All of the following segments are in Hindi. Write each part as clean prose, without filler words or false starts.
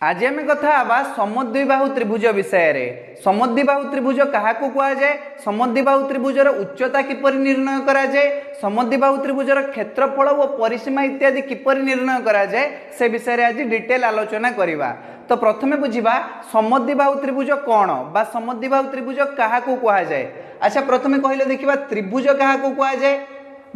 आज आम कथा हवा समद्विबाहु त्रिभुज विषय रे। समद्विबाहु त्रिभुज क्या कह जाए, समद्विबाहु त्रिभुजर उच्चता किपर निर्णय करा जाए, समद्विबाहु त्रिभुजर क्षेत्रफल और परिसीमा इत्यादि किपर निर्णय करा जाए से विषय रे आज डिटेल आलोचना करवा। तो प्रथमे बुझा समद्विबाहु त्रिभुज कौन बा समद्विबाहु त्रिभुज क्या कह जाए। अच्छा प्रथमे कहले देखिबा त्रिभुज क्या कह जाए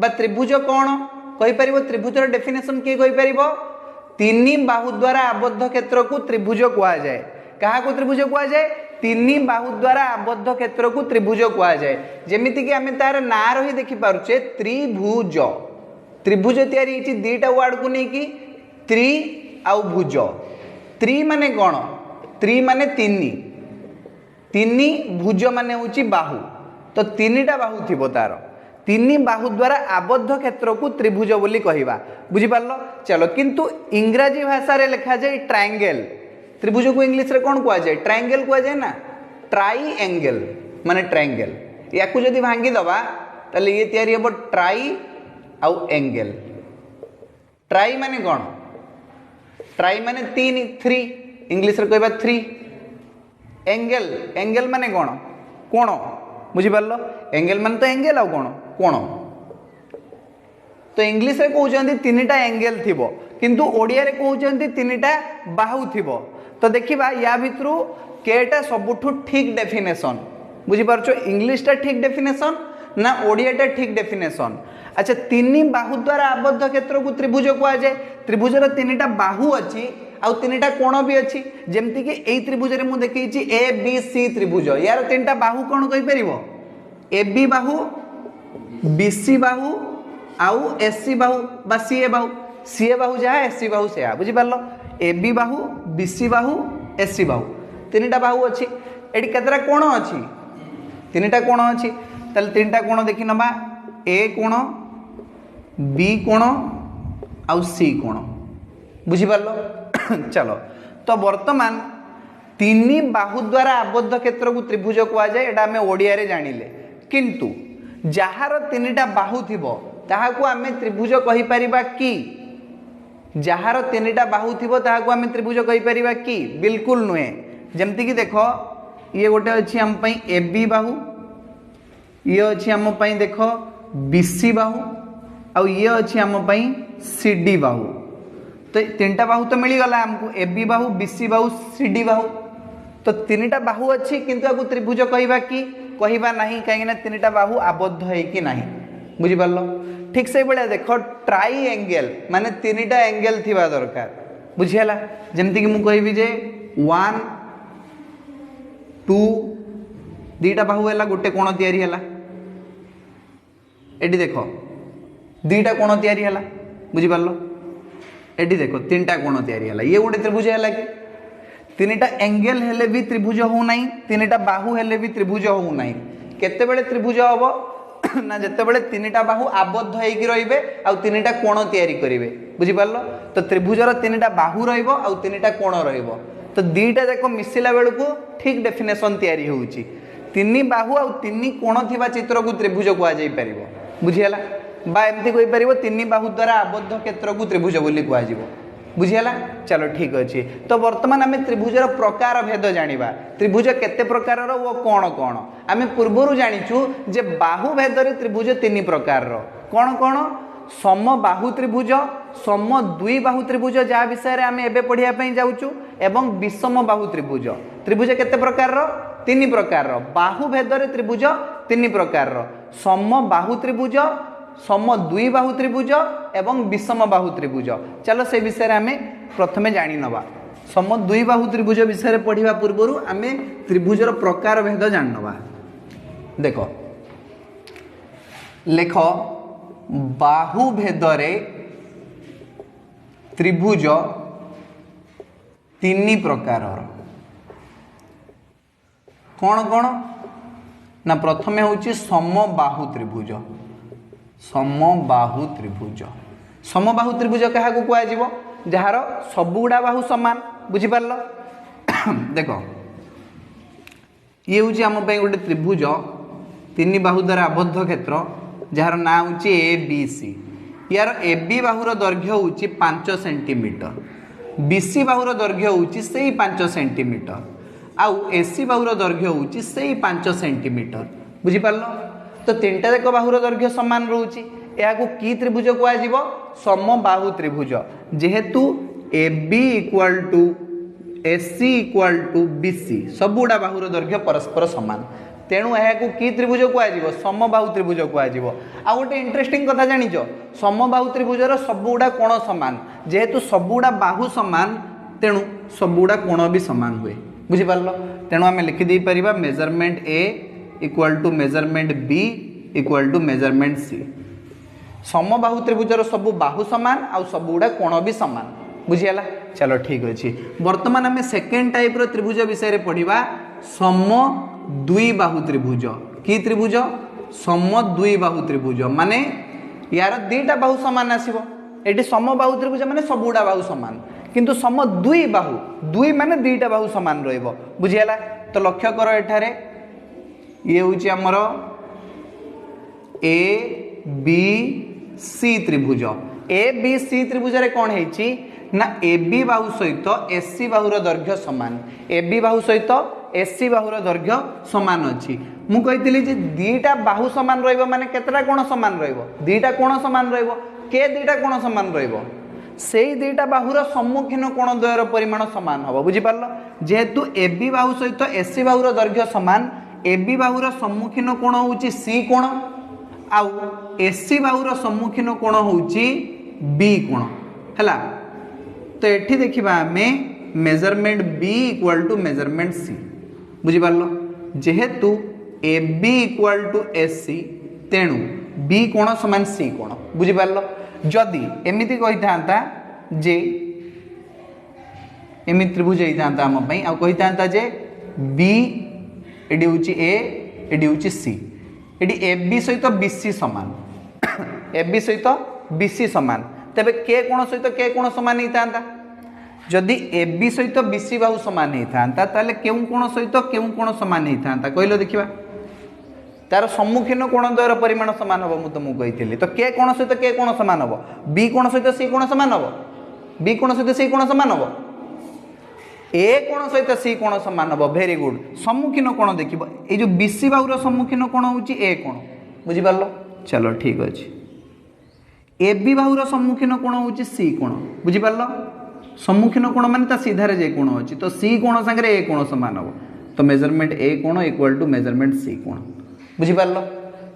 बा त्रिभुज कौन कहीपर। त्रिभुजर डेफिनेशन किए कहीपर, तीन बाहु द्वारा आबद्ध क्षेत्र को त्रिभुज कह जाए। क्या को त्रिभुज कह जाए, तीन बाहु द्वारा आबद्ध क्षेत्र को त्रिभुज कह जाए। जेमिति कि आम तार ना रही देखि पारुचे त्रिभुज। त्रिभुज तैयारी दीटा वार्ड को लेकिन त्रि आउ भुज। त्रि माने कौन, त्रि माने तीन, तीन भुज माने होची बाहु। तो तीनटा बाहु थी तार, तीन बाहु द्वारा आबद्ध क्षेत्र को त्रिभुज बोली कहवा। बुझिपार चलो, किंतु इंग्राजी भाषा रे लिखा जाए ट्रायंगल। त्रिभुज को इंग्लिश रे कौन कह जाए, ट्रायंगल कह जाए ना। ट्राइएंगल माने ट्रायंगल, या जदि भांगी दबा ताले ये तैयारी हम ट्राई आउ एंगल। ट्राई माने कौन, ट्राई माने तीन, थ्री इंग्लिश रे कहबा थ्री। एंगल, एंगल माने कौन, कोण। बुझिपार, एंगल माने तो एंगल आउ कोण, कोण। तो इंग्लिश रे कहउछन्ती तीनटा एंगल थिबो, किंतु ओडिया रे कहउछन्ती तीनटा बाहु थिबो। तो देखिबा या भितरु केटा सबुठु ठीक डेफिनेशन। बुझिपारछो, इंग्लिश टा ठीक डेफिनेशन ना ओडियाटा ठीक डेफिनेशन। अच्छा, तीन बाहु द्वारा आबद्ध क्षेत्र को त्रिभुज कह जाए। त्रिभुजर तीनटा बाहु अच्छी आउ तीनटा कोण भी अच्छी। जेमती कि एई त्रिभुज रे मु देखैछि ए बी सी त्रिभुज, यार तीनटा बाहु कोन कहि परिबो, ए बी बाहु, बी सी बाहु आउ एस सी बाहु बा सी ए बाहु। सी ए बाहु जहाँ एस सी बाहु से बुझी पारलो। ए बी बाहु, बी सी बाहु, एस सी बाहु, तीनटा बाहु अच्छी। एटी केतरा कोण अच्छी, तीनटा कोण अच्छी। ताले तीनटा कोण देखि नबा, ए कोण, बी कोण आउ सी कोण। बुझी पारलो चलो, तो वर्तमान तीन बाहु द्वारा आबद्ध क्षेत्र को त्रिभुज कह जाए, एटा आमे ओडिया रे जानिले। किंतु जहार तीनटा बाहु थिबो ताहाकू आमे त्रिभुज कहि परिबा कि, जहार तीनटा बाहु थिबो ताहाकू आमे त्रिभुज कहि परिबा कि, बिल्कुल नुहे। जेमति कि देखो, ये गोटे अछि हम पई ए बी बाहु, ये अछि हम पई देखो बी सी बाहु, आउ ये अछि हम पई सी डी बाहु। तो तीनटा बाहु तो मिली गला हमको, ए बी बाहु, बी सी बाहु, सी डी बाहु। तो तीनटा बाहु अच्छी, किंतु आकु त्रिभुज कहवा कि कहवा नहीं, कहीं तीनटा बाहु आबद्ध है कि नहीं। बुझिपार, ठीक से भाया देख ट्राइएंगल माने तीनटा एंगल थिबा दरकार। बुझीला, जेमति कि मु कहबी जे 1 2 दीटा बाहु हैला, गोटे कोण तैयारी हैला। एटी देखो दीटा कोण तैयारी हैला। बुझिपार, एटी देखो तीनटा कोण तैयारी हैला। ये गोटे त्रिभुज हैला कि, तीनटा एंगल हेले भी त्रिभुज हो नहीं, तीनटा बाहु हेले भी त्रिभुज हो नहीं। केतेबेले त्रिभुज हबो ना जेतेबेले तीनटा बाहु आबद्ध होइकी रहिबे आउ तीनटा कोण तैयारी करिवे। बुझि पारलो, तो त्रिभुजर तीनटा बाहु रहिबो आउ तीनटा कोण रहिबो। तो दीटा जाको मिसिला बेलकू ठीक डेफिनेशन तैयारी होउची। तीन बाहु आउ तीन कोण थिबा चित्र को त्रिभुज कह जाई परिबो। बुझियाला, बा एमती कहि परिबो तीन बाहु द्वारा आबद्ध क्षेत्र को त्रिभुज बोली कह जिवो। बुझीला, चलो ठीक अच्छे। तो वर्तमान आम त्रिभुजर प्रकार भेद जानिबा, त्रिभुज केते प्रकार वो कौन कौन। आम पूर्वर जानिचु जे बाहु भेद त्रिभुज तीन प्रकार कौन कौन, समबाहु त्रिभुज, सम द्विबाहु त्रिभुज जहाँ विषय आम एबे पढ़िया जाऊँ, एवं विषम बाहु त्रिभुज। त्रिभुज केते प्रकार, तीन प्रकार। बाहु भेद त्रिभुज तीन प्रकार, समबाहु त्रिभुज, सम द्विबाहु त्रिभुज एवं विषम बाहु त्रिभुज। चलो से विषय आम प्रथमे जानी नवा। सम द्विबाहु त्रिभुज विषय पढ़िबा पूर्व आम त्रिभुजर प्रकार भेद जान नवा। देखो लेख, बाहु भेदरे त्रिभुज तीन प्रकार। कौन कौन ना, प्रथमे होची समबाहु त्रिभुज। समबाहु त्रिभुज, समबाहु त्रिभुज क्या कह, जार सबुगुड़ा बाहु समान। बुझिपार, देख ये हूँ आम गोटे त्रिभुज तीन बाहु द्वारा आबद्ध क्षेत्र, जार ना हूँ ए बी सी। यार ए बी बाहुर दैर्घ्य हूँ 5 सेंटीमीटर, बीसी बाहुर दैर्घ्य होउची सेही 5 सेंटीमीटर आउ एसी बाहुर दैर्घ्य होउची सेही 5 सेंटीमीटर बुझी पारलो। तो तीनटा जाक बाहुर दैर्घ्य समान रहउची याकू की त्रिभुज कुआ जीवो समबाहु त्रिभुज जेहेतु A B equal to AC equal to BC सबुड़ा बाहुर दैर्घ्य परस्पर समान तेणु यह कि त्रिभुज कह समबाहु त्रिभुज कह। आ गोटे इंटरेस्टिंग कथा जान समबाहु त्रिभुजर सबुड़ा कोण समान जेहेतु सबुड़ा बाहु समान तेणु सबुड़ा कोण भी समान हुए बुझीपार। तेणु आम लिखिदे पार measurement A equal to measurement B equal to measurement C. समबाहु त्रिभुजर सबु बाहु समान आउ सबुड़ा कोण भी समान बुझीगला। चलो ठीक अच्छे बर्तमान आम सेकेंड टाइप रो त्रिभुज विषय पढ़ा सम द्विबाहु त्रिभुज कि त्रिभुज सम द्विबाहु त्रिभुज माने यार दीटा बाहु समान आसीबो एटी समबाहु त्रिभुज माने सबुड़ा बाहु समान किंतु सम द्विबाहु दुई माने दीटा बाहु समान रहइबो बुझियाला। तो लक्ष्य करो एठारे ये होची हमर ए बी सी त्रिभुज ए बी सी त्रिभुज रे कोन हेची ना ए बी बाहु सहित एसी बाहुर दैर्घ्य समान ए बी बाहु सहित एसी बाहुर दैर्घ्य समान अच्छी मु कही जे दीटा बाहु समान रहिबो माने केतरा कोण समान रहिबो दीटा कोण समान रहिबो के दीटा कोण समान रहिबो सेई दीटा बाहुर सम्मुखीन कोण द्वयर परिमाण समान हबो बुझी पारलो। जेहेतु ए बी बाहु सहित एसी बाहुर दैर्घ्य समान ए बी बाहुर सम्मुखीन कोण होउची सी कोण आउ एसी बाहुर सम्मुखीन कोण होउची बी कोण हैला। तो एठी देखिबा आमे measurement B equal to measurement C बुझीपार जेहेतु A B equal to S C तेणु बी कोण समान सी कोण बुझीपार। जदि एमिति कही था जे एमि त्रिभुज होता आम आ कही था जे बी एडी हूँ ए एडी हूँ सी एडी ए बी सहित बीसी समान ए बी सहित बीसी समान तेबे के कोण सहित के कोण समान होता जदि ए बी सहित बीसी बाहु समान होता ताले केउ कोण सहित केउ कोण समान होता कहलो देखिबा तार सम्मुखीन कोण द्वयर परिमाण समान हम मु तुमको कही तो के कोण सहित के कोण समान हम बी कोण सहित सी कोण समान हम बी कोण सहित सी कोण समान हम ए कोण सहित सी कोण समान हम वेरी गुड सम्मुखीन कोण देखिबो ए जो बीसी बाहुर सम्मुखीन कोण होउची ए कोण बुझी पारलो। चलो ठीक अछि ए बी बाहुर सम्मुखीन कोण होउची सी कोण बुझी पारलो सम्मुखीन कोण माने ता सीधारे जे कोण अछि तो सी कोण संगे ए कोण समान हो तो मेजरमेंट ए कोण इक्वल टू मेजरमेंट सी कोण बुझी पारलो।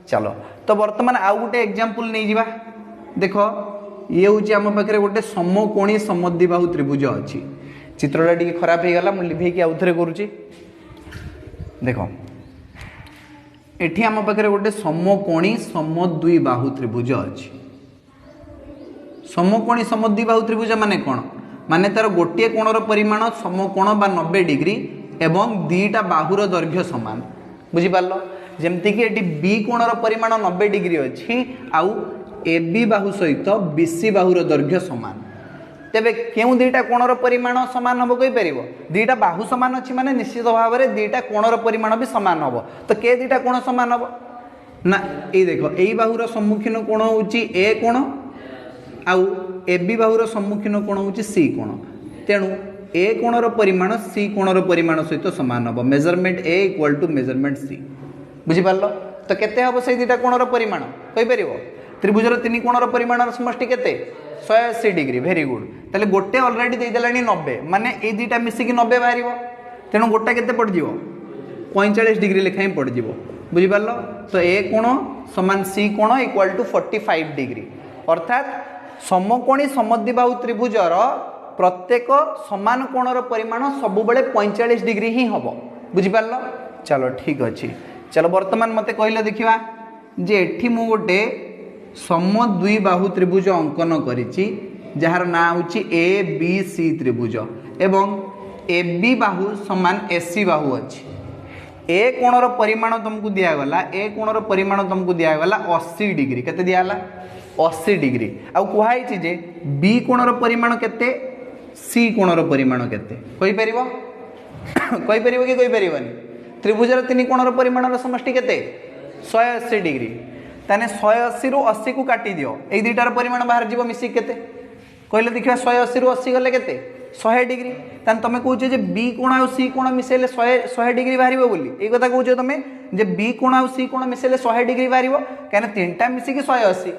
चलो तो वर्तमान आउ गोटे एग्जांपल नै जिबा देखो ये होची हम पाखरे गोटे समकोणी समद्विबाहु त्रिभुज अछि चित्रटा टिके खराब हे गला मु लिभे कि आउथरे करूची देखो एठी हम पाखरे गोटे समकोणी समद्विबाहु त्रिभुज अछि। समकोणी समद्विबाहु त्रिभुज माने कोन माने तार गोटे कोणर परिमाण समकोण बा 90 डिग्री एवं दीटा बाहुर दैर्घ्य समान बुझी पारलो जेमति कि एटी बी कोणर परिमाण 90 डिग्री अछि आउ ए बी बाहु सहित बीसी बाहुर दैर्घ्य समान तेबे केउ दीटा कोणर परिमाण समान हबो कहि परिबो दीटा बाहु समान अछि माने निश्चित भाव रे दीटा कोणर परिमाण भी समान हबो तो के दीटा कोण समान हबो ना ए देखो एई बाहुर सम्मुखीन कोण होउची ए कोण आउ ए बी बाहुर सम्मुखीन कोण होउची सी कोण तेणु ए कोणर परिमाण सी कोणर परिमाण सहित समान हबो measurement A equal to measurement C बुझी पारलो। तो केते हबो से दीटा कोणर परिमाण कहि परिबो त्रिभुजर तीन कोणर परिमाणर समष्टि केते 180 डिग्री वेरी गुड ताले गोटे ऑलरेडी दे देलानी 90 माने ए दीटा मिसी कि 90 बाहरिबो तेणु गोटा केते पड़ जिवो 45 डिग्री लेखाई पड़ जिवो बुझी पारलो। तो ए कोण समान सी कोण इक्वल टू 45 डिग्री अर्थात समकोणी समद्विबाहु त्रिभुजर प्रत्येक समान कोणर परिमाण सब बेले 45 डिग्री ही हबो बुझी पारलो। चलो ठीक अछि चलो वर्तमान मते कहले देखिबा जे एठी मु गोटे समद्विबाहु त्रिभुज अंकन करिछि जहार ना होछि ए बी सी त्रिभुज एवं ए बी बाहु समान एसी बाहु अछि ए कोणर परिमाण तुमको दिया गला ए कोणर परिमाण तुमको दिया गला 80 डिग्री केते दिया गला 80 डिग्री आ कुहाई छि जे बी कोणर परिमाण केते सी कोणर परिमाण केते कहि परिबो कि कहि परिबोनी त्रिभुजर तीन कोणर परिमाणर समष्टि केते 180 डिग्री ताने 180 रु 80 को काटी दियो ए दुईटार परिमाण बाहर जीव मिसी केते कहले देखिबा 180 रु 80 गले केते 100 डिग्री तान तुम कौच बी कोण आ सी कोण मिसेले 100 डिग्री बाहर बोली ये कथा कौच तुम जे बी कोण आ सी कोण मिसेले 100 डिग्री बाहर कहीं तीनटा मिसिकी 180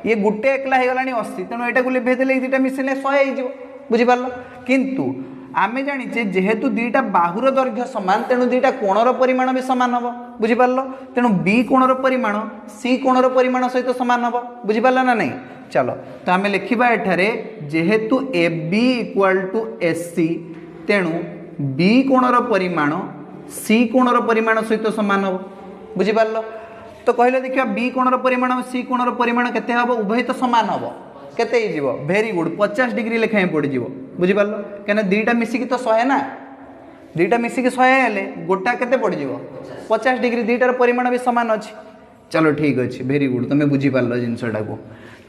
ये गोटे एकला हो गला 80 तेणु यहाँ लिभेदेले दुटा मिसेले 100 हो बुझिपार किंतु आमे जानिचे जेहेतु दुईटा बाहुर दैर्घ्य सामान तेणु दुईटा कोणर परिमाण भी सामान हम बुझिपार तेणु बी कोणर परिमाण सी कोणर परिमाण सहित सामान हम बुझिपार ना नहीं चलो तो आम लिखा एठारे जेहेतु A B equal to S C तेणु बी कोणर परिमाण सी कोणर परिमाण सहित सामान हम बुझिपार तो कहले देखिए बी कोणर परिमाण सी कोणर परिमाण केते हम उभय तो सामान हम केते हो भेरी गुड 50 डिग्री लेखाएं पड़ज बुझिपार कहीं दुईटा मिसिकी तो 100 ना दुईटा मिसिकी 100 हेले गोटा केते पड़ज 50 डिग्री दुईटार परिमाण भी सामान अच्छी चलो ठीक अच्छे भेरी गुड तुम बुझीपार जिनसटा को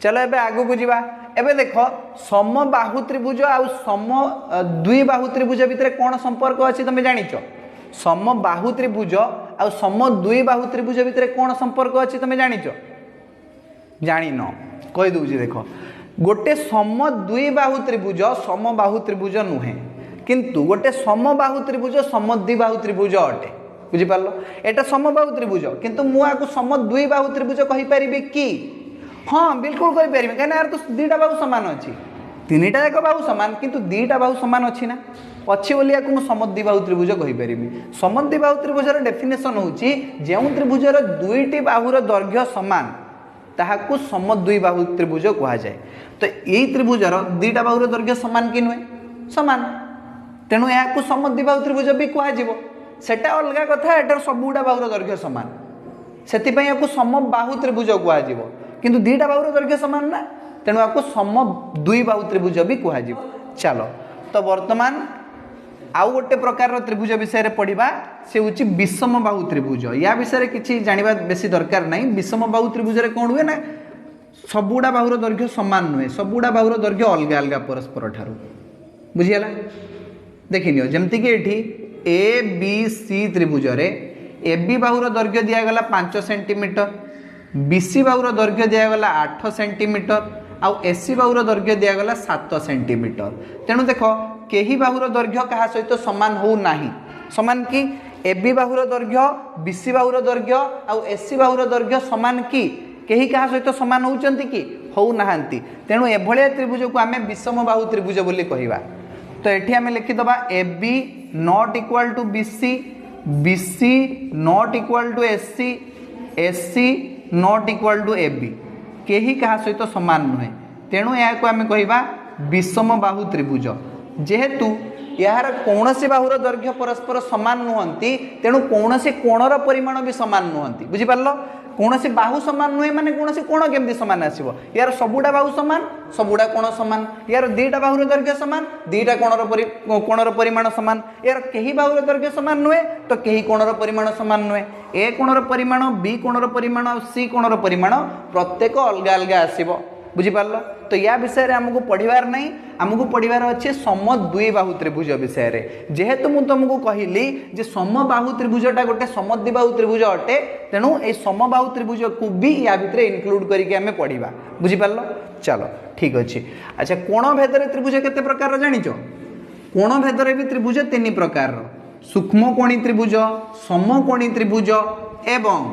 चलो एबे आगु को जीवा एबे देखो समबाहु त्रिभुज आउ सम द्विबाहु त्रिभुज भितर कौन संपर्क अच्छी तुम जानिच समबाहु त्रिभुज आउ सम द्विबाहु त्रिभुज भितर कौन संपर्क अच्छी तुम जानिच जानिन कही दूची देख गोटे सम द्विबाहु त्रिभुज समबाहु त्रिभुज नुहे किंतु गोटे समबाहु त्रिभुज सम द्विबाहु त्रिभुज अटे बुझिपार एटा समबाहु त्रिभुज किंतु मुझे सम द्विबाहु त्रिभुज कहीपरि कि हाँ बिल्कुल कहीपरि कहीं यार तो दुईटा बाहु सामान अच्छी तीन टा जाक बाहु सामान किंतु दुईटा बाहु सामान अच्छी ना अच्छी बोली या समद्विबाहु त्रिभुज कहीपरि समद्विबाहु त्रिभुजर डेफिनेसन होची जो त्रिभुजर दुईटी बाहुर दैर्घ्य सामान ताहाकू समद्विबाहु त्रिभुज कह जाए तो यही त्रिभुजर दुईटा बाहुर दैर्घ्य सामान कि नुहे सामान तेणु यहाँ समद्विबाहु त्रिभुज भी कह सेटा अलग कथा एटार सबुटा बाहुर दैर्घ्य सामान से समबाहु त्रिभुज कह किंतु दुईटा बाहुर दैर्घ्य सामान ना तेणु आपको सम द्विबाहु त्रिभुज भी कह चलो तो वर्तमान आउ गोटे प्रकार त्रिभुज विषय पढ़ा से हूँ विषम बाहु त्रिभुज या विषय किसी जानवा बेसी दरकार नहीं विषम बाहु त्रिभुज कौन हुए ना सबुड़ा बाहुर दैर्घ्य सामान नुहे सबुड़ा बाहुर दैर्घ्य अलग अलग परस्पर ठारू बुझीगला देखिनियो जमती कि एठी ए बी सी त्रिभुज रे ए बी बाहुर दैर्घ्य दिगला 5 सेंटीमीटर बी सी बाहुर दैर्घ्य दिगला 8 सेंटीमीटर आउ एसी बाहुर दैर्घ्य दिगला 7 सेंटीमीटर तेणु देख केही बाहुर दैर्घ्य क्या सहित सामान हो नाही सामान कि ए बी बाहुर दैर्घ्य बी सी बाहुर दैर्घ्य आउ एसी बाहुर दैर्घ्य सामान कि केही क्या सहित सामान होउचंती कि हो नाहांती तेणु एभलिया त्रिभुज को आमे विषम बाहु त्रिभुज बोली कहिबा तो एठी आमे लिखि दबा A B not equal to B C not equal to A C not equal to A B केही क्या सहित सामान नुहे तेणु यहाँ आमे कहिबा विषम बाहु त्रिभुज जेहेतु यार कौन से बाहुर दैर्घ्य परस्पर सामान नुहंती तेणु कौन से कोणर परिमाण भी सामान नुहंती बुझिपार कौन से बाहु सामान नुहे माने कौन से कोण केमती सामान आसीबो यार सबुड़ा बाहु सामान सबुड़ा कोण सामान यार दुईटा बाहुर दैर्घ्य सामान दुईटा कोणर परिमाण सामान यार केही बाहुर दैर्घ्य सामान नुहे तो केही कोणर परिमाण सामान नुहे ए कोणर परिमाण बी कोणर परिमाण और सी कोणर परिमाण प्रत्येक अलग अलग आसीबो बुझिपार तो या विषय आमको पढ़ार नहीं आमको पढ़ार अच्छे सम द्विबाहु त्रिभुज विषय रे जेहेतु मुझे तुमको कहली जे समबाहु त्रिभुजटा गोटे समद्विबाहु त्रिभुज अटे तेणु ये समबाहु त्रिभुज को भी या भितर इनक्लूड करके आमे पढ़ा बुझिपार चलो ठीक अच्छे अच्छा कोण भेदरे त्रिभुज केते प्रकार जानिच कोण भेदरे भी त्रिभुज 3 प्रकार सूक्ष्म कोणी त्रिभुज समकोणी त्रिभुज एवं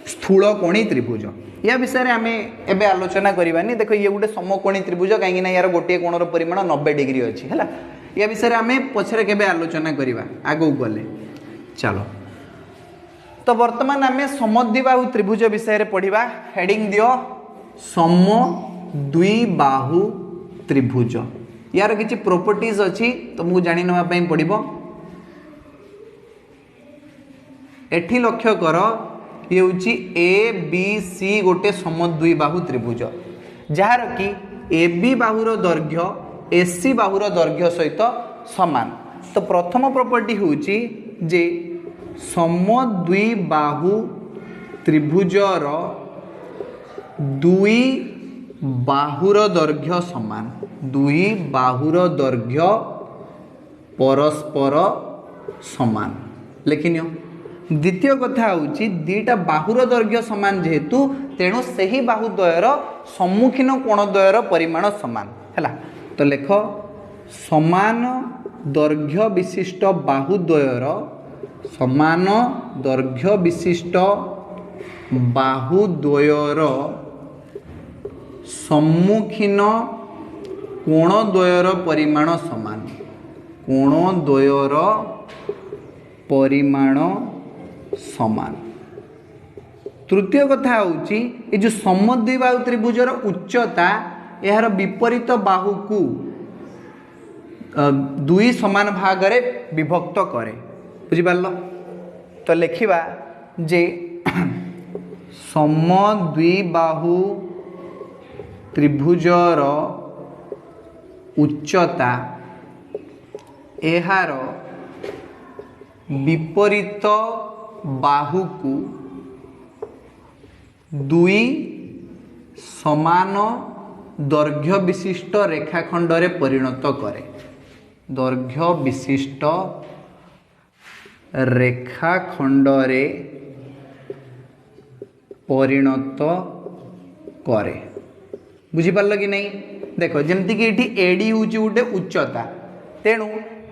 स्थूल कोणी त्रिभुज या विषय आम एवं आलोचना करवानी देख ये गोटे समकोणी त्रिभुज कहीं यार गोटे कोणर परिमाण 90 डिग्री अच्छी है या विषय आम पछरे केबे आलोचना करवा आगू गले चलो तो वर्तमान आम समद्विबाहु त्रिभुज विषय पढ़ा हेडिंग दियो सम द्विबाहु त्रिभुज यार किसी प्रॉपर्टीज अच्छी तुमको जानी नापी पड़ो एठी लक्ष्य कर ये हूँ ए बी सी गोटे समद्विबाहु त्रिभुज जार कि ए बी बाहुर दैर्घ्य एसी बाहुर दैर्घ्य सहित समान तो प्रथम प्रॉपर्टी हूँ जे समद्विबाहु त्रिभुजर दुई बाहुर दैर्घ्य समान दुई बाहुर दैर्घ्य परस्पर समान लिखिनियो द्वितीय कथा हूँ दुईटा बाहुर दैर्घ्य सामान जेहेतु तेणु से ही बाहुद्वयर सम्मुखीन कोणद्वयर परिमाण सामान है तो लेख समान दैर्घ्य विशिष्ट बाहुद्वयर समान दैर्घ्य विशिष्ट बाहुद्वयर सम्मुखीन कोणद्वयर परिमाण समान कोणद्वयर परिमाण समान। तृतीय कथा होची ए जो समद्विबाहु त्रिभुजर उच्चता यार विपरीत बाहु को दुई समान भाग रे विभक्त करे बुझिपारल। तो लिखिबा जे समद्विबाहु त्रिभुजर उच्चता एहार विपरीत बाहु को दुई समान दैर्घ्य विशिष्ट रेखाखंड रे परिणत करे दैर्घ्य विशिष्ट रेखाखंड रे परिणत करे बुझिपारल कि नहीं। देखो जमती कि ये एडी हूँ गोटे उच्चता तेणु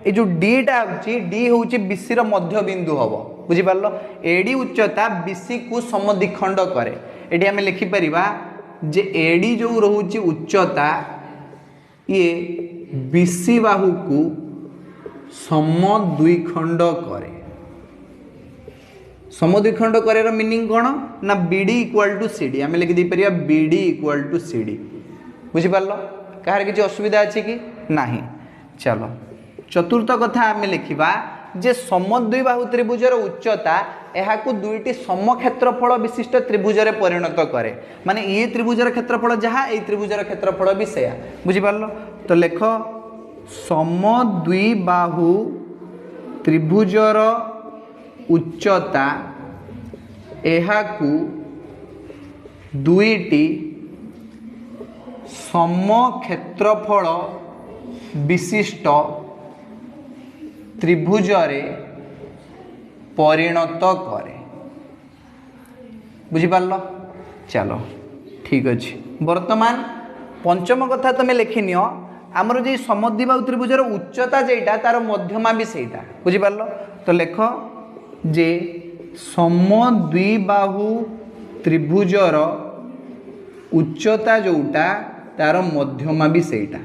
ये जो डीटा हूँ डी हूँ बीसी मध्य बिंदु हम बुझिपारल एडी उच्चता बीसी को समद्विखंड करे ये आम लिखिपर जे एडी जो रोचे उच्चता ये बीसी बाहु को समद्विखंड करे समद्विखंड करे मीनिंग कौन ना बीडी इक्वाल टू सीडी आम लिखि पार बीडी इक्वाल टू सीडी बुझिपारल कहार किसी असुविधा अच्छी कि नहीं। चलो चतुर्थ कथा आम लिखा जे समद्विबाहु त्रिभुजर उच्चता यह दुईटी समक्षेत्रफल विशिष्ट त्रिभुज रे परिणत करे माने ये त्रिभुजर क्षेत्रफल जहाँ ये त्रिभुजर क्षेत्रफल भी सेया बुझिपारल। तो लेख समद्विबाहु त्रिभुजर उच्चता एहाकु दुईटी समक्षेत्रफल विशिष्ट त्रिभुज रे परिणत करे बुझिपारल। चलो ठीक अच्छे वर्तमान पंचम कथा तुम्हें लिखिनि आमर जो समद्विबाहु त्रिभुजर उच्चता जेटा तार मध्यमा भी सेटा बुझिपारल। तो लेख जे समद्विबाहु त्रिभुजर उच्चता जोटा तार मध्यमा भी सेटा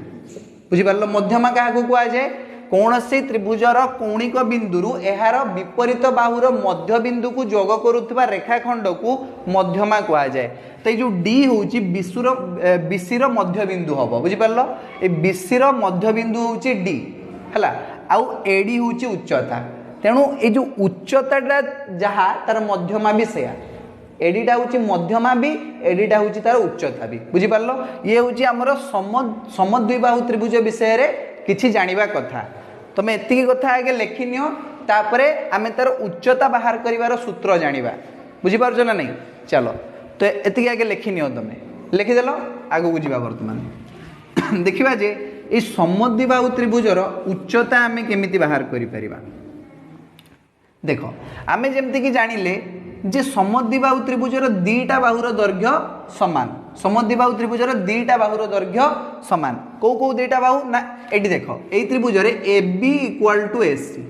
बुझिपारल। मध्यमा क्या कह जाए कौन से त्रिभुजर कौणिक बिंदु यार विपरीत बाहुर मध्य बिंदु को जोग करुवा रेखाखंड को मध्यमा कह जाए। तो ये जो डी हूँ बीसी मध्य बिंदु हम बुझिपारल ये बीसी मध्य बिंदु हूँ डी है आउ एडी हूँ उच्चता तेणु ये जो उच्चता जहाँ तार मध्यमा भी सेया एडीटा हूँ मध्यमा भी एडीटा हूँ तार उच्चता भी बुझिपारल। ये हूँ आमर समद्विबाहु त्रिभुज विषय रे किछि जानिबा कथा तुम एतिकी कथा आगे लिखिनियो तापरे आमे तार उच्चता बाहर करिवार सूत्र जानिबा बुझिपारछ ना नहीं। चलो तो एतिकी आगे लिखिनियो तुम लिखिदेल आगु बुझिबा वर्तमान देखिबा जे ए समद्विबाहु त्रिभुजर उच्चता आमे केमिति बाहर करि परिबा। देखो आमे जेमति कि जानिले जे समद्विबाहु त्रिभुजर दीटा बाहुर दैर्घ्य समान समद्विबाहु त्रिभुजर दीटा बाहुर दैर्घ्य समान कौ कौ दीटा बाहु ना एटी देख ए त्रिभुजर A B equal to AC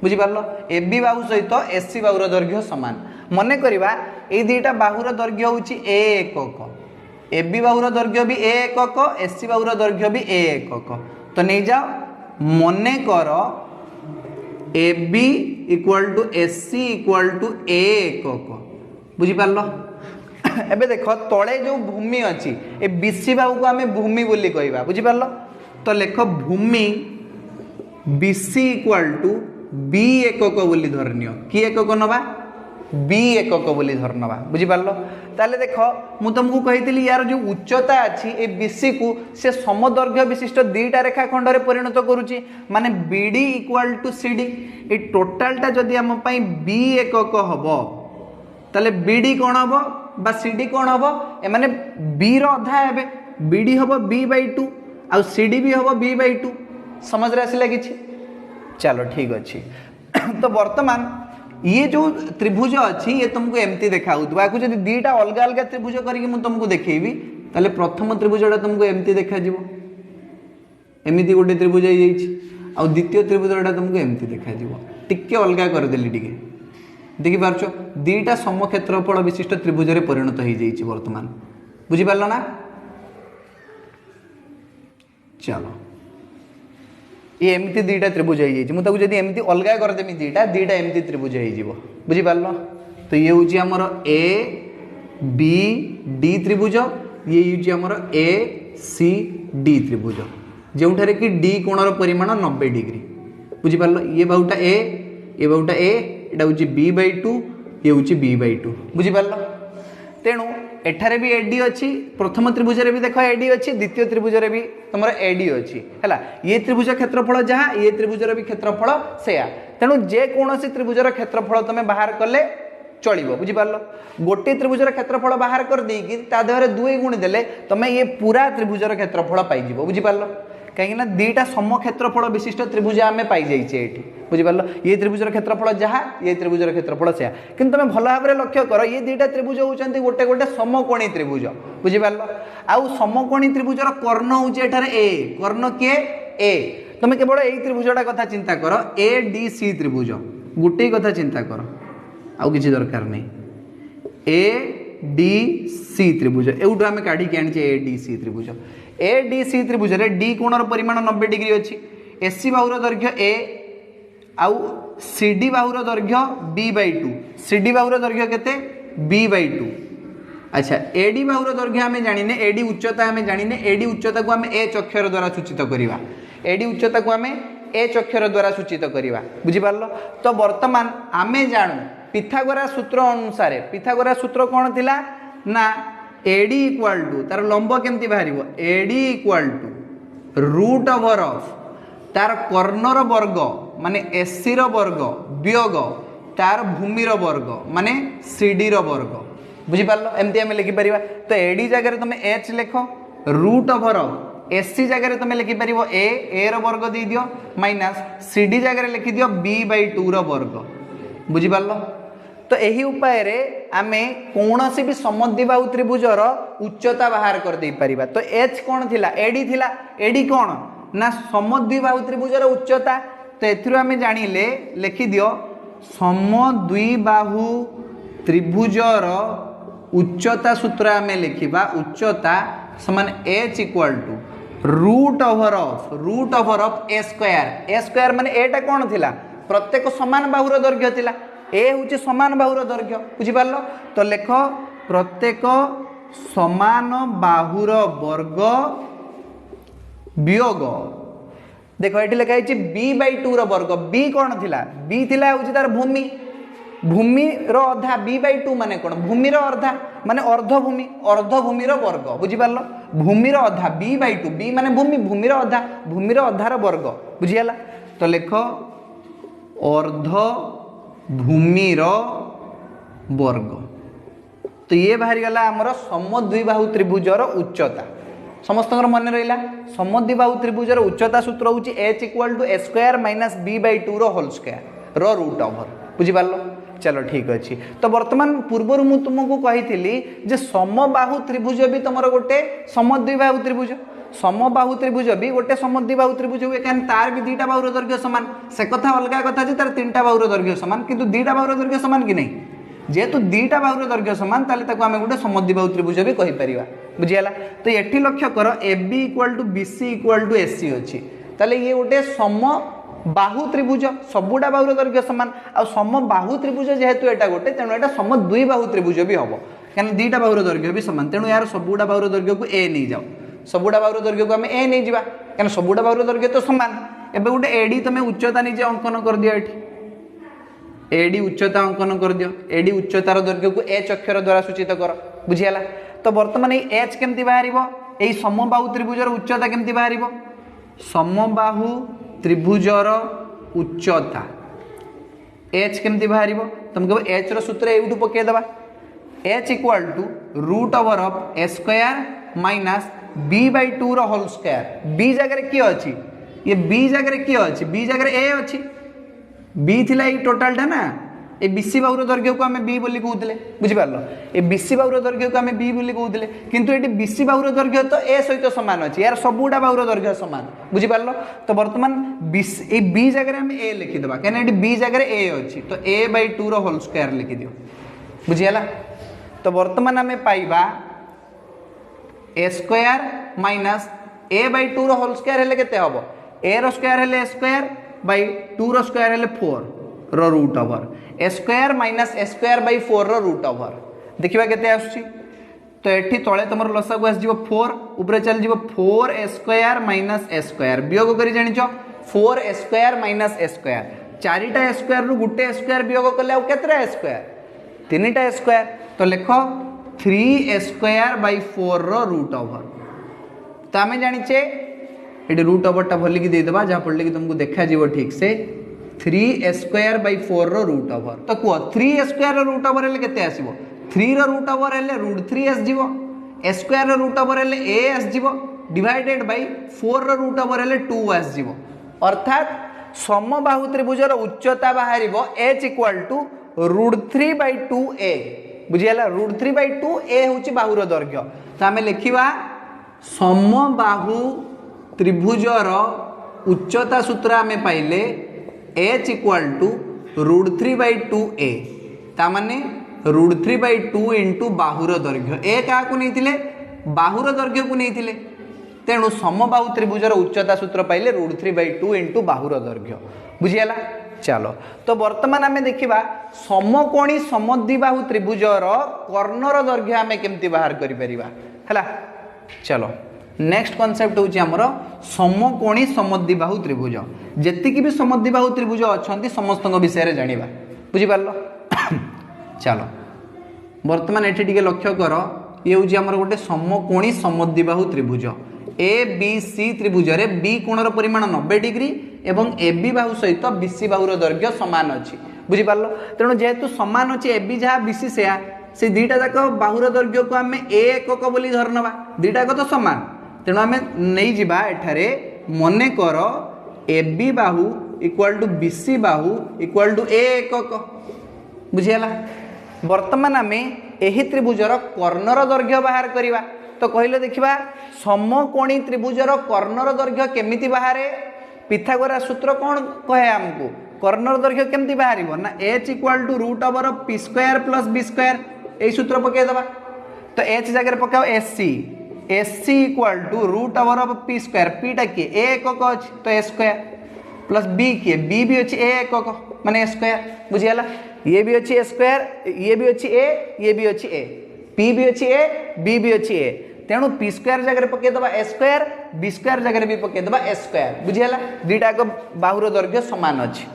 बुझिपारल ए बी बाहु सहित एसी बाहुर दैर्घ्य समान मन करवा ए दीटा बाहुर दैर्घ्य होची ए एकक ए बी बाहुर दैर्घ्य भी ए एकक एसी बाहुर दैर्घ्य भी ए एकक। तो नहीं जाओ मन कर A B equal to AC equal to ए एकक बुझिपारल। एबे देख तले जो भूमि अच्छी ए बीसी बाहु को आम भूमि बोली कहवा बुझिपारल। तो लेख भूमि बीसी इक्वाल टू बी एकक बोली धरनियो कि एकक नवा बी एकक बोली धर नवा बुझिपारल। ताले देख मु तुमको कही यार जो उच्चता अच्छी ए बीसी को से समदैर्घ्य विशिष्ट दीटा रेखाखंड रे परिणत करुची माने बीडी इक्वाल टू सीडी ए टोटालटा जदि आम पई बी एकक हबो ताले बीडी कौन हबो बा सीडी कौन हबो ए माने बी रो अधा हेबे बीडी हबो बी बाई टू आ सीडी भी हबो बी बाई टू समझ रे आसिला किछि। चलो ठीक अच्छी तो वर्तमान ये जो त्रिभुज अच्छी ये तुमको एमती देखा आपको जब दीटा अलग अलग त्रिभुज करके तुमको देखी ताले प्रथम त्रिभुजटा तुमको एमती देखा एमती गोटे त्रिभुज हो द्वितीय त्रिभुजटा तुमको एमती देखा टिके अलग करदेली टिके देखिपार दीटा समक्षेत्रफल विशिष्ट त्रिभुज रे परिणत हो जाइए वर्तमान बुझीपार ना। चलो ये एमती दीटा त्रिभुज हो जब एमती अलग करदेमी दीटा दीटा एमती त्रिभुज हो बुझीपार। तो ये हूँ आमर ए बी डी त्रिभुज ये हूँ आमर ए सी डी त्रिभुज जो कि डी कोणर परिमाण 90 डिग्री बुझीपार। ये बाहुटा ए ये बाहुटा ए एटा हूँ b/2 ये हूँ b/2 बुझीपार। तेणु एठारे भी एडी अच्छी प्रथम त्रिभुज भी देख एडी अच्छी द्वितीय त्रिभुज भी तुम एडी अच्छी है ये त्रिभुज क्षेत्रफल जहाँ ये त्रिभुजर भी क्षेत्रफल सेया तेणु जेकोसी त्रिभुजर क्षेत्रफल तुम बाहर कले चलो बुझीपार। गोटे त्रिभुजर क्षेत्रफल बाहर कर देकी ता देहरे 2 गुणी देले तुम ये पूरा त्रिभुजर क्षेत्रफल पाइज बुझीपार कहीं दीटा समक्षेत्रफल विशिष्ट त्रिभुज आम पाई जाइए बुझीपार। ये त्रिभुजर क्षेत्रफल जहाँ ये त्रिभुजर क्षेत्रफल से कि तुम भल भाव में लक्ष्य कर ये दीटा त्रिभुज होती गोटे गोटे समकोणी त्रिभुज बुझीपार। आउ समकोणी त्रिभुजर कर्ण हूँ ए कर्ण किए ए तुम केवल यही त्रिभुजटा कथा चिंता कर ए डी सी त्रिभुज गोटे कथा चिंता कर आउ किसी दरकार नहीं ए डी सी त्रिभुज एवं आम काढ़ी आनी ए डी सी त्रिभुज ए डी सी त्रिभुज डी कोणर परिमाण 90 डिग्री अच्छी एसी बाहुर दैर्घ्य ए आउ C D बाहुर दैर्घ्य b/2 C D बाहुर दैर्घ्य केते b/2। अच्छा एडी बाहुर दैर्घ्य आम जाने एडी उच्चता आम जाने एडी उच्चता को आम एच अक्षर द्वारा सूचित करवा एडी उच्चता को आम एच अक्षर द्वारा सूचित करवा बुझीपार। तो वर्तमान आम जानू पिथागोरास सूत्र अनुसार पिथागोरास सूत्र कौन थिला ना एडी इक्वाल टू तार लंब केमती बाहर A D equal to root over of तार कर्णर वर्ग माने एसी रो वर्ग वियोग तार भूमिर वर्ग माने सीडी रो वर्ग बुझीपार एमती आम लिखिपर। तो एडी जगह तुम एच लिख रूट ओवर ऑफ एसी जगह तुम लिखिपर ए रो वर्ग दे दियो माइनस सीडी जगह लिखि दियो b/2 रो वर्ग बुझीपार। तो यही उपाय रे आमे कौन सी भी समद्विबाहु त्रिभुजर उच्चता बाहर कर दे परिबा। तो एच कौन थिला एडी कौन ना समद्विबाहु त्रिभुजर उच्चता। तो एथिरु आमे जानिले लिखि दियो समद्विबाहु त्रिभुजर उच्चता सूत्र आमे लिखिबा उच्चता समान H equal to root over of A square माने एटा कौन थिला प्रत्येक समान बाहुर दैर्घ्य थिला ए हूँ समान बाहुर दैर्घ्य बुझीपार। तो लेख प्रत्येक समान बाहुर वर्ग वियोग देख ये लिखाई b/2 वर्ग बी कौन थिला बी थिला हूँ तार भूमि भूमिर अधा b/2 माने कौन भूमिर अर्धा माने अर्धभूमिर वर्ग बुझीपार भूमिर अधा b/2 बी माने भूमिर अधा भूमिर अधार वर्ग बुझीगला। तो लेख अर्ध भूमिर वर्ग। तो ये बाहरी गला आमर समद्विबाहु त्रिभुजर उच्चता समस्त मन रहा समद्विबाहु त्रिभुजर उच्चता सूत्र हूँ H equal to A square minus b/2 whole square root over बुझीपार। चलो ठीक अच्छे। तो वर्तमान पूर्वर मु तुमको कही समबाहु त्रिभुज भी तुम गोटे समद्विबाहु त्रिभुज समबाहु त्रिभुज भी गोटे समद्विबाहु त्रिभुज हुए कहीं तार भी दीटा बाहुर दैर्घ्य सामान से कथा अलग कथा तार 3टा बाहुर दैर्घ्य सामान किंतु दीटा बाहुर दैर्घ्य सामान कि नहीं जेहेतु दीटा बाहुर दैर्घ्य सामान ताले आम गोटे समद्विबाहु त्रिभुज भी कहीपर बुझीगला। तो ये लक्ष्य कर A B equal to B C equal to A C अच्छी ताले ये गोटे सम बाहु त्रिभुज सबुटा बाहुर दैर्घ्य सामान आ समबाहु त्रिभुज जेहेतु एटा गोटे तेणु एटा समद्विबाहु त्रिभुज भी हम कहीं दीटा बाहुर दैर्घ्य भी सामान तेणु यार सबुटा बाहुर दैर्घ्य को ए नहीं जाओ सबुटा बाहुर दैर्घ्य को आम ए नहीं जावा कहीं सबुटा बाहुर दैर्घ्य तो सामान एबे गोटे एडी तुम उच्चता निजे अंकन कर दियो एडी एडी उच्चता अंकन कर दियो एडी उच्चतार दैर्घ्य को एच अक्षर द्वारा सूचित कर बुझीगला। तो बर्तमान ये एच केमती बाहर यही समबाहु त्रिभुजर उच्चता केमती बाहर समबाहु त्रिभुजर उच्चता एच केमती बाहर तुम कह एच रूत्र एवं पकईदे h equal to root over of A square minus b/2 whole square बी जगह किए अच्छी ये बी जगह किए अच्छी बी जगह ए अच्छी बी थिला ये टोटालटा ना ए बीसी बाहुर दैर्घ्य को आम बी बोली कहते बुझिपार ए बीसी बाहुर दैर्घ्य को आम बी बोली कहते किंतु ये बीसी बाहुर दैर्घ्य तो ए सहित सामान अच्छे यार सबुटा बाहुर दैर्घ्य सामान बुझिपार तो बर्तमान बी जगह आम ए लिखिदेवा कहीं बी जगह ए अच्छी तो ए बै 2 होल स्क्वायर लिखिदियो बुझीगला। तो बर्तमान आम पाइबा a square minus a by 2 whole square हेले केते हबो ए रो स्क्वायर हेले स्क्वायर बै 2 रो स्क्वायर हेले 4 रो root over a square minus a square by 4 रो रूट ओवर देखिबा केते आछी। तो एठी तळे तमर लसागु आस जीवो 4 ऊपर चल जीवो 4 ए स्क्वायर माइनस ए स्क्वायर वियोग करी जानिचो 4 ए स्क्वायर माइनस ए स्क्वायर चारिटा ए स्क्वायर रु गुटे ए स्क्वायर वियोग कले आ केतरा ए स्क्वायर तीनटा ए स्क्वायर तो लिखो 3 ए स्क्वायर बै 4 रो रूट ओवर। तो आम जाचे ये रूट ओवर टा भलिकी देदेबा जहाँ फल कि तुमको देखा जीव ठीक से 3 ए स्क्वायर बै 4 रो रूट ओवर। तो कह 3 ए स्क्वायर रो रूट ओवर हेले केते आसीबो 3 रो रूट ओवर हेले रूट 3 एस जीवो ए स्क्वायर रो रूट ओवर हेले ए एस जीवो डिवाइडेड बाय 4 रो रूट ओवर हेले 2 एस जीवो अर्थात समबाहु त्रिभुजर उच्चता बाहरिबो h इक्वल टू √3/2a बुझियला √3/2a होची बाहुर दैर्घ्य। तो आमे लिखिबा समबाहु त्रिभुजर उच्चता सूत्र आमे पाइले h इक्वल टू √3/2a ता माने √3/2 इंटू बाहुर दैर्घ्य ए क्या को नहीं बाहुर दैर्घ्य को नहीं तेणु समबाहु त्रिभुजर उच्चता सूत्र पाइले √3/2 इंटू बाहुर दैर्घ्य बुझीगला। चलो तो वर्तमान आम देखा समकोणी समद्विबाहु त्रिभुजर कर्णर दैर्घ्य आम केमती बाहर करा। चलो नेक्स्ट कॉन्सेप्ट होची हमर समकोणी समद्विबाहु त्रिभुज जेतिकी भी समद्विबाहु त्रिभुज अछंती समस्त विषय जानिबा बुझिपारल। चलो वर्तमान एठी टिके लक्ष्य कर ये होची हमर गोटे समकोणी समद्विबाहु त्रिभुज ए बी सी त्रिभुज रे बी कोणर परिमाण 90 डिग्री एवं ए बी बाहु सहित बीसी बाहुर दैर्घ्य समान अच्छी बुझिपारल। तेणु जेहेतु समान अच्छी ए बी जहाँ बीसी से दुईटा जाक बाहुर दैर्घ्य को आम ए एकक बोली धरनवा दुईटा तो सामान तेणु आम नहीं जिबा एठारे मने कर A B Bahu equal to BC Bahu equal to ए एकक बुझीगला। वर्तमान आम एही त्रिभुजर कर्णर दैर्घ्य बाहर करवा तो कहले देखिबा समकोणी त्रिभुजर कर्णर दैर्घ्य केमिति बाहरे पिथागोरास सूत्र कौन कहे आमको कर्णर दैर्घ्य केमती बाहर ना h equal to √p² plus b² यही सूत्र पकईदबा। तो h जगह पकाओ एससी इक्वल टू √p², पीटा किए ए एकक अच्छी तो ए स्क्वायर प्लस बी किए बी भी अच्छी ए एकक माने ए स्क्वायर बुझीगला। ये भी अच्छी ए स्क्वायर ये भी अच्छी ए ये भी अच्छी ए पी भी अच्छी ए बी भी अच्छी ए तेणु p² जगह पकईदबा ए स्क्वायर b² जगह भी पकईदबा ए स्क्वायर बुझीगला। दुईटा बाहुर दैर्घ्य सामान अच्छी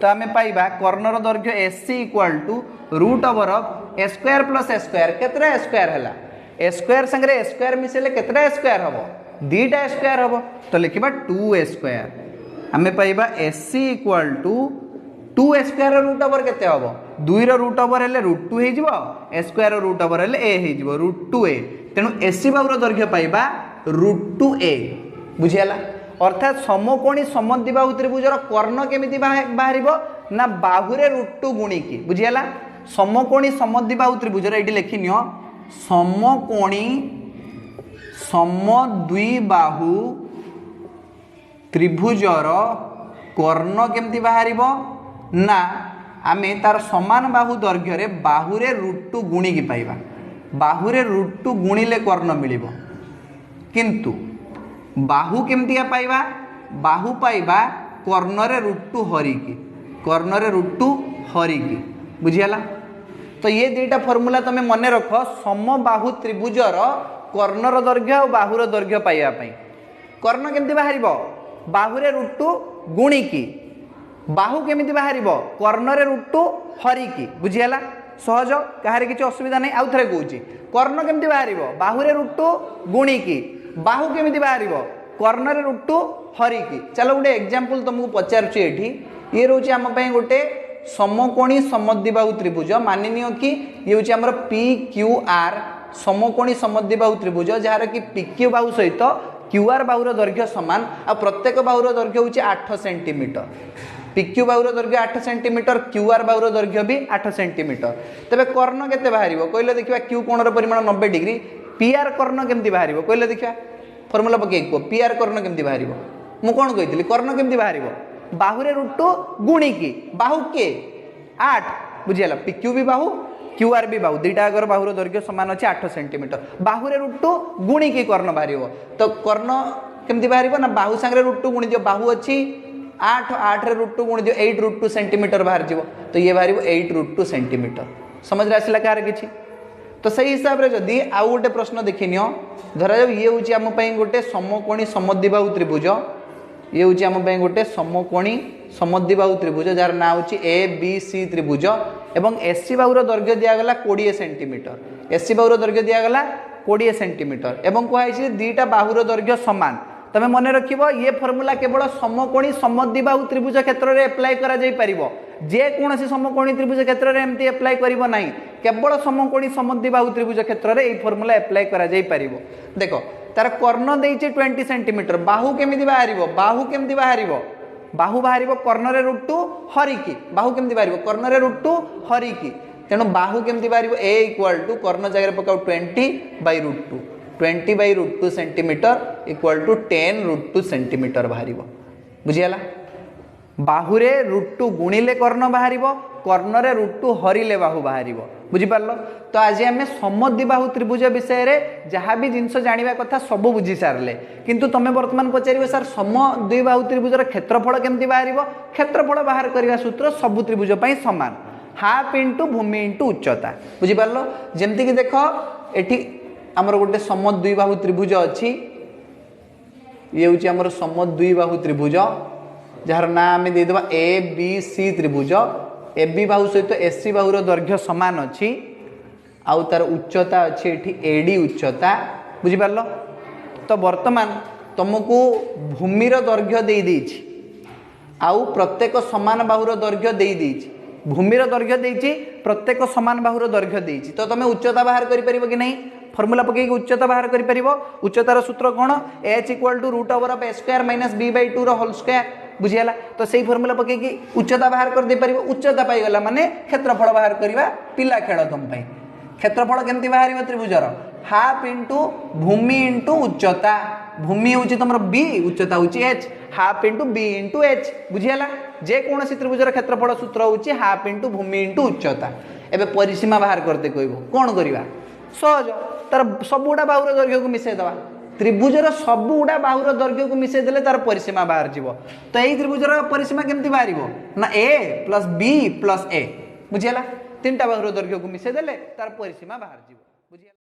तो आम पाइबा कर्णर दैर्घ्य SC equal to √a² plus a² केतरा a² है a² संगे a² मिसेले केतरा a² हम दुईटा a² हम तो लिखा 2a² आम पाइबा SC equal to 2a² root over केते हम 2 रूट ओवर हेले √2 हो a² रूट ओवर हेले a हो √2a तेणु एसी बाहुर दैर्घ्य पाइबा √2a बुझीगला। अर्थात समकोणी समद्विबाहु त्रिभुजर कर्ण केमिति बाहर ना बाहुरे √2 गुणिकी बुझीगला। समकोणी समद्विबाहु त्रिभुजर ये लिखिनियो समकोणी समद्विबाहु त्रिभुजर कर्ण केमिति बाहर ना आमे तार समान बाहु दैर्घ्य रे बाहुरे √2 गुणिकी पाइबा बाहुरे √2 गुणिले कर्ण मिलिबो किंतु बाहु केमतिया पाइबा बाहु पाइबा कर्णरे √2 हरिकी कर्णरे √2 हरिकी बुझीगला। तो ये दुईटा फर्मूला तुम मन रख समबाहु त्रिभुजर कर्णर दैर्घ्य और बाहुर दैर्घ्य पाइबा कर्ण केमती बाहर बाहुरे √2 गुणिकी बाहु केमिति बाहर कर्णरे √2 हरिकी बुझीगला। सहज कहार किसी असुविधा नहीं आउ थे कौच कर्ण केमती बाहर बाहुरे √2 गुणिकी बाहु केमिति बाहर कर्णरे √2 हरिकी। चलो गोटे एग्जांपल तुमको पचारुची एठी ये रोचे आम गोटे समकोणी समद्विबाहु त्रिभुज मानिनियो कि ये हूँ आमर PQR समकोणी समद्विबाहु त्रिभुज जार कि PQ बाहु सहित QR बाहुर दैर्घ्य सामान आ प्रत्येक बाहुर दैर्घ्य हूँ 8 सेंटीमीटर PQ बाहुर दैर्घ्य 8 सेंटीमीटर, QR बाहुर दैर्घ्य भी 8 सेंटीमीटर। तेबे कर्ण केते बाहरिबो कहले देखिबा Q कोणर परिमाण 90 डिग्री, PR कर्ण केमती बाहरिबो कहले देखिबा फॉर्मूला पके को PR कर्ण केमती बाहरिबो मु कोन कहितली कर्ण केमती बाहरिबो बाहुरे √2 गुणी की बाहु के 8 बुझियला PQ भी बाहु QR भी बाहु दुईटा अगर बाहुर दैर्घ्य समान अछि 8 सेंटीमीटर बाहुरे √2 गुणी की कर्ण बाहरिबो तो कर्ण केमती बाहरिबो ना बाहु संगे √2 गुणी दियो बाहु अछि 8 8 रे √2 गुणी दियो 8 √2 सेंटीमीटर बाहर जीवो तो ये बाहरिबो 8 √2 सेंटीमीटर समझ रे आसिला कार किछि तो सही हिसाब रे जदी आउ गोटे प्रश्न देखिनियो धरा जाऊ ये होची हम पई गोटे समकोणी समद्विबाहु त्रिभुज ये होची हम पई गोटे समकोणी समद्विबाहु त्रिभुज जार ना होची ABC त्रिभुज एवं AC बाहुर दैर्घ्य दिया गला 20 सेंटीमीटर AC बाहुर दैर्घ्य दिया गला 20 सेंटीमीटर एवं कहै दुईटा बाहुर दैर्घ्य समान तमे मन रखिबो ये फॉर्मूला केवल समकोणी समद्विबाहु त्रिभुज क्षेत्र रे अप्लाई करा जाई परिबो जे कोनसी समकोणी त्रिभुज क्षेत्र रे एमती अप्लाई करिवो नाही केवल समकोणी समद्विबाहु त्रिभुज क्षेत्र रे ए फॉर्मूला अप्लाई करा जाई परिबो देखो तार कर्ण देइचे 20 सेंटीमीटर बाहु केमिति बाहरिबो बाहु बाहरिबो कर्ण रे √2 हरिकी बाहु केमिति बाहरिबो कर्ण रे √2 हरिकी तेनु बाहु केमिति बाहरिबो A = कर्ण जगह पकाउ 20/√2 सेंटीमीटर इक्वल टू 10√2 सेंटीमीटर बाहरिबो बुझियाला बाहुरे √2 गुणिले कर्ण बाहरिबो कर्ण रे √2 हरिले बाहु बाहरिबो बुझि पारलो तो आज आमे समद्विबाहु त्रिभुज विषय रे जहाँ भी जिनस जानिबा कथा सब बुझी सारले किंतु तमे वर्तमान पचारिबो सर समद्विबाहु त्रिभुजर क्षेत्रफल केमति बाहरिबो क्षेत्रफल बाहर करिवा सूत्र सब त्रिभुज पई समान हाफ इंटू भूमि इंटू उच्चता बुझि पारलो जेमति कि देखो एठी हमर गोटे समद्विबाहु त्रिभुज अछि ये होची हमर समद्विबाहु त्रिभुज जार ना आमे दे देबा ABC त्रिभुज AB बाहु सहित AC बाहुर दैर्घ्य समान अछि आउ तार उच्चता अछि एठी AD उच्चता बुझि पारलो तो वर्तमान तुमको भूमिर दैर्घ्य दे देछि आउ प्रत्येक समान बाहुर दैर्घ्य दे देछि भूमिर दैर्घ्य देछि प्रत्येक समान बाहुर दैर्घ्य देछि तो तमे उच्चता बाहर करि परिबो कि नहीं फॉर्मूला पके उच्चता बाहर करि परिबो उच्चतार सूत्र कोन h = √a² - b/2 रो होल स्क्वायर बुझियाला तो सही फॉर्मूला पके उच्चता बाहर कर दे परिबो उच्चता पाई गला माने क्षेत्रफल बाहर करबा पिला खेल तुम पई क्षेत्रफल केमति बाहरिबो त्रिभुजर हाफ इंटू भूमि इंटू उच्चता भूमि होची तमरो b उच्चता होची h half into b into h बुझियाला जे कोनसी त्रिभुजर क्षेत्रफल सूत्र होची हाफ इंटू भूमि इंटू उच्चता एबे परिसीमा बाहर करते कहबो कोन करिवा सहज तार सबुडा बाहुर दैर्घ्य को मिसे दवा त्रिभुजर सबुडा बाहुर दैर्घ्य को मिसे देले तार परिसीमा बाहर जीवो तो एई त्रिभुजर परिसीमा केमति बाहरिबो ना a + b + a बुझियाला तीनटा बाहुर दैर्घ्य को मिसे देले तार परिसीमा बाहर जीवो बुझियाला।